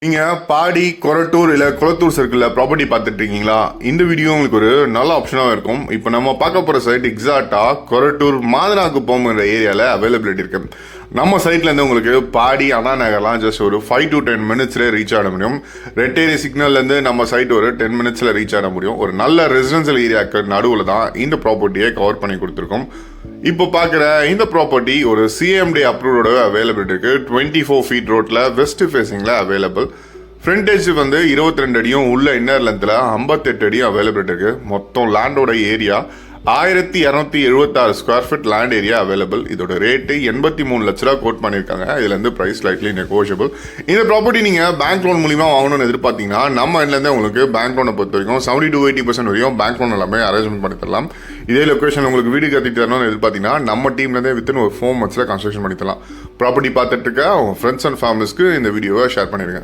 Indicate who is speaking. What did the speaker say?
Speaker 1: நீங்க பாடி கொரட்டூர் இல்ல குளத்தூர் சர்க்கிள்ல ப்ராப்பர்ட்டி பார்த்துட்டு இருக்கீங்களா? இந்த வீடியோ உங்களுக்கு ஒரு நல்ல ஆப்ஷனாக இருக்கும். இப்போ நம்ம பார்க்க போற சைட் எக்ஸாக்டா கொரட்டூர் மாதனாக்குப்பம் ஏரியால அவைலபிலிட்டி இருக்கு. நம்ம சைட்ல இருந்து உங்களுக்கு பாடி அண்ணா நகர்லாம் ஜஸ்ட் ஒரு 5 to 10 மினிட்ஸ்ல ரீச் ஆக முடியும். ரெட் ஏரியா சிக்னல்ல இருந்து நம்ம சைட் ஒரு 10 மினிட்ஸ்ல ரீச் ஆக முடியும். ஒரு நல்ல ரெசிடென்சியல் ஏரியாவுக்கு நடுவில் தான் இந்த ப்ராப்பர்ட்டியை கவர் பண்ணி கொடுத்துருக்கோம். இப்போ பார்க்குற இந்த ப்ராப்பர்ட்டி ஒரு சிஎம்டி அப்ரூவோட அவைலபிலிட்டி இருக்கு. 24 feet ரோட்ல வெஸ்ட் ஃபேசிங்ல அவைலபிள். ஃப்ரண்டேஜ் வந்து 22 அடியும் உள்ள இன்னர் லென்த்ல 58 அடியும் அவைலபிலிட்டி இருக்கு. மொத்தம் லேண்டோட area 1276 square feet land area available. இதோட ரேட்டு 83 லட்ச ரூபா கோட் பண்ணியிருக்காங்க. இதுல இருந்து பிரைஸ் லைட்லி நெகோஷியபிள். இந்த ப்ராப்பர்ட்டி நீங்க பேங்க் லோன் மூலியமா வாங்கணும்னு எதிர்பார்த்தீங்கன்னா நம்ம இருந்து உங்களுக்கு பேங்க் லோனை பொறுத்த வரைக்கும் 70 to 80% வரையும் பேங்க் லோன் எல்லாமே அரேஞ்ச்மெண்ட் பண்ணி தரலாம். இதே லொகேஷன் உங்களுக்கு வீடு கட்டி தரணும்னு எதிர்பார்த்தீங்கன்னா நம்ம டீம்ல இருந்தே வித்தின் ஒரு 4 monthsல கன்ஸ்ட்ரக்ஷன் பண்ணி தரலாம். ப்ராப்பர்ட்டி பார்த்துட்டு இருக்க உங்க ஃப்ரெண்ட்ஸ் அண்ட் ஃபேமிலிஸ்க்கு இந்த வீடியோவை ஷேர் பண்ணிருங்க.